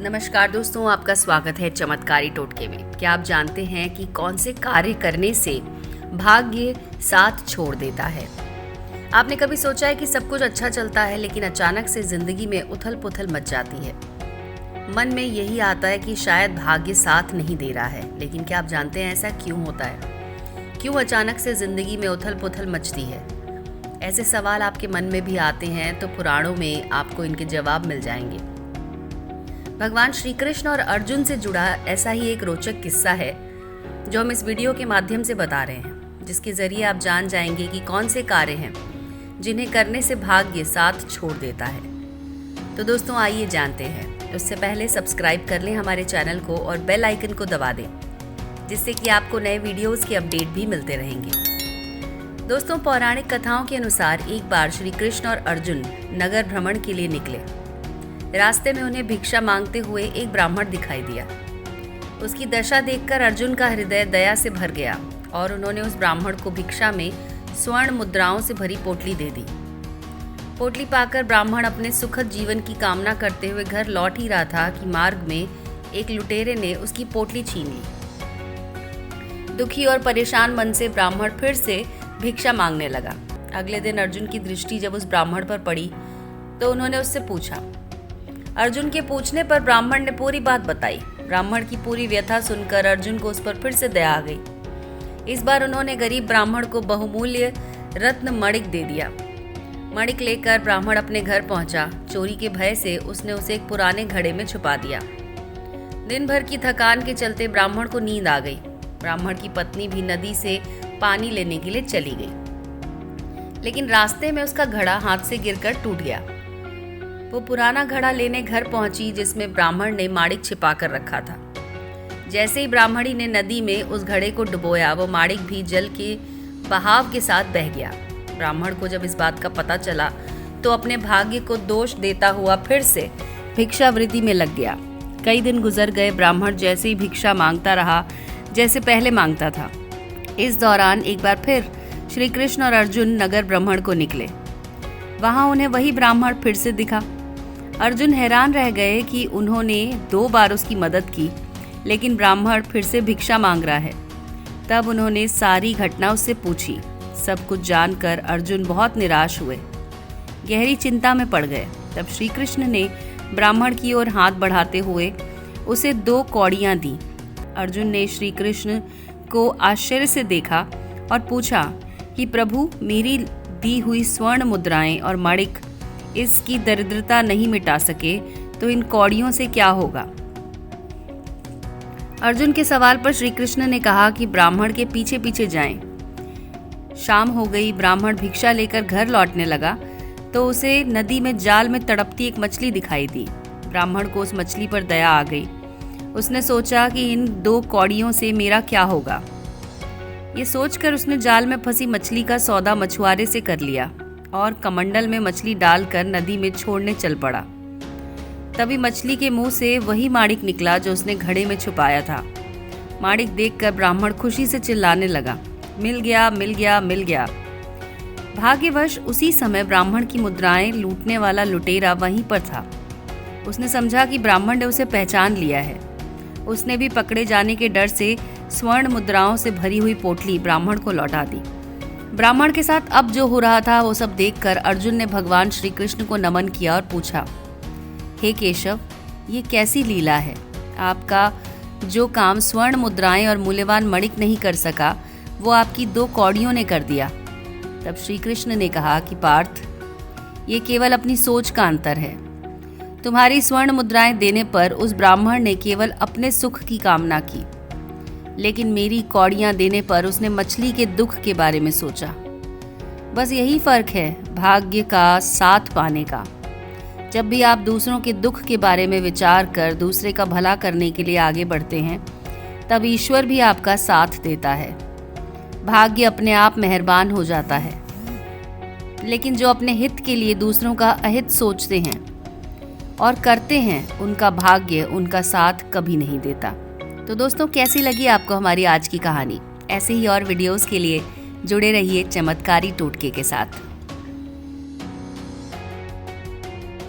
नमस्कार दोस्तों, आपका स्वागत है चमत्कारी टोटके में। क्या आप जानते हैं कि कौन से कार्य करने से भाग्य साथ छोड़ देता है? आपने कभी सोचा है कि सब कुछ अच्छा चलता है लेकिन अचानक से जिंदगी में उथल पुथल मच जाती है। मन में यही आता है कि शायद भाग्य साथ नहीं दे रहा है, लेकिन क्या आप जानते हैं ऐसा क्यों होता है? क्यों अचानक से जिंदगी में उथल पुथल मचती है? ऐसे सवाल आपके मन में भी आते हैं तो पुराणों में आपको इनके जवाब मिल जाएंगे। भगवान श्री कृष्ण और अर्जुन से जुड़ा ऐसा ही एक रोचक किस्सा है जो हम इस वीडियो के माध्यम से बता रहे हैं, जिसके जरिए आप जान जाएंगे कि कौन से कार्य हैं जिन्हें करने से भाग्य साथ छोड़ देता है। तो दोस्तों आइए जानते हैं। उससे पहले सब्सक्राइब कर लें हमारे चैनल को और बेल आइकन को दबा दें, जिससे कि आपको नए वीडियोस के अपडेट भी मिलते रहेंगे। दोस्तों, पौराणिक कथाओं के अनुसार एक बार श्री कृष्ण और अर्जुन नगर भ्रमण के लिए निकले। रास्ते में उन्हें भिक्षा मांगते हुए एक ब्राह्मण दिखाई दिया। उसकी दशा देखकर अर्जुन का हृदय दया से भर गया और उन्होंने उस ब्राह्मण को भिक्षा में स्वर्ण मुद्राओं से भरी पोटली दे दी। पोटली पाकर ब्राह्मण अपने सुखद जीवन की कामना करते हुए घर लौट ही रहा था कि मार्ग में एक लुटेरे ने उसकी पोटली छीन ली। दुखी और परेशान मन से ब्राह्मण फिर से भिक्षा मांगने लगा। अगले दिन अर्जुन की दृष्टि जब उस ब्राह्मण पर पड़ी तो उन्होंने उससे पूछा। अर्जुन के पूछने पर ब्राह्मण ने पूरी बात बताई। ब्राह्मण की पूरी व्यथा सुनकर अर्जुन को उस पर फिर से दया आ गई। इस बार उन्होंने गरीब ब्राह्मण को बहुमूल्य रत्न मणिक दे दिया। मणिक लेकर ब्राह्मण अपने घर पहुंचा। चोरी के भय से उसने उसे एक पुराने घड़े में छुपा दिया। दिन भर की थकान के चलते ब्राह्मण को नींद आ गई। ब्राह्मण की पत्नी भी नदी से पानी लेने के लिए चली गई, लेकिन रास्ते में उसका घड़ा हाथ से गिरकर टूट गया। वो पुराना घड़ा लेने घर पहुंची जिसमें ब्राह्मण ने माणिक छिपा कर रखा था। जैसे ही ब्राह्मणी ने नदी में उस घड़े को डुबोया, वो माणिक भी जल के बहाव के साथ बह गया। ब्राह्मण को जब इस बात का पता चला तो अपने भाग्य को दोष देता हुआ फिर से भिक्षावृत्ति में लग गया। कई दिन गुजर गए। ब्राह्मण जैसे ही भिक्षा मांगता रहा जैसे पहले मांगता था। इस दौरान एक बार फिर श्री कृष्ण और अर्जुन नगर भ्रमण को निकले। वहां उन्हें वही ब्राह्मण फिर से दिखा। अर्जुन हैरान रह गए कि उन्होंने 2 बार उसकी मदद की, लेकिन ब्राह्मण फिर से भिक्षा मांग रहा है। तब उन्होंने सारी घटना उससे पूछी। सब कुछ जानकर अर्जुन बहुत निराश हुए, गहरी चिंता में पड़ गए। तब श्री कृष्ण ने ब्राह्मण की ओर हाथ बढ़ाते हुए उसे 2 कौड़ियां दी। अर्जुन ने श्री कृष्ण को आश्चर्य से देखा और पूछा कि प्रभु, मेरी दी हुई स्वर्ण मुद्राएं और मणिक इसकी दरिद्रता नहीं मिटा सके तो इन कौड़ियों से क्या होगा? अर्जुन के सवाल पर श्री कृष्ण ने कहा कि ब्राह्मण के पीछे पीछे जाएं। शाम हो गई। ब्राह्मण भिक्षा लेकर घर लौटने लगा तो उसे नदी में जाल में तड़पती एक मछली दिखाई दी। ब्राह्मण को उस मछली पर दया आ गई। उसने सोचा कि इन 2 कौड़ियों से मेरा क्या होगा। ये सोचकर उसने जाल में फंसी मछली का सौदा मछुआरे से कर लिया और कमंडल में मछली डालकर नदी में छोड़ने चल पड़ा। तभी मछली के मुंह से वही माणिक निकला जो उसने घड़े में छुपाया था। माणिक देखकर ब्राह्मण खुशी से चिल्लाने लगा, मिल गया, मिल गया, मिल गया। भाग्यवश उसी समय ब्राह्मण की मुद्राएं लूटने वाला लुटेरा वहीं पर था। उसने समझा कि ब्राह्मण ने उसे पहचान लिया है। उसने भी पकड़े जाने के डर से स्वर्ण मुद्राओं से भरी हुई पोटली ब्राह्मण को लौटा दी। ब्राह्मण के साथ अब जो हो रहा था वो सब देखकर अर्जुन ने भगवान श्री कृष्ण को नमन किया और पूछा, हे केशव, ये कैसी लीला है? आपका जो काम स्वर्ण मुद्राएं और मूल्यवान मणिक नहीं कर सका, वो आपकी 2 कौड़ियों ने कर दिया। तब श्री कृष्ण ने कहा कि पार्थ, ये केवल अपनी सोच का अंतर है। तुम्हारी स्वर्ण मुद्राएं देने पर उस ब्राह्मण ने केवल अपने सुख की कामना की, लेकिन मेरी कौड़ियां देने पर उसने मछली के दुख के बारे में सोचा। बस यही फर्क है भाग्य का साथ पाने का। जब भी आप दूसरों के दुख के बारे में विचार कर दूसरे का भला करने के लिए आगे बढ़ते हैं, तब ईश्वर भी आपका साथ देता है। भाग्य अपने आप मेहरबान हो जाता है, लेकिन जो अपने हित के लिए दूसरों का अहित सोचते हैं और करते हैं, उनका भाग्य उनका साथ कभी नहीं देता। तो दोस्तों, कैसी लगी आपको हमारी आज की कहानी? ऐसे ही और वीडियोस के लिए जुड़े रहिए चमत्कारी टोटके के साथ।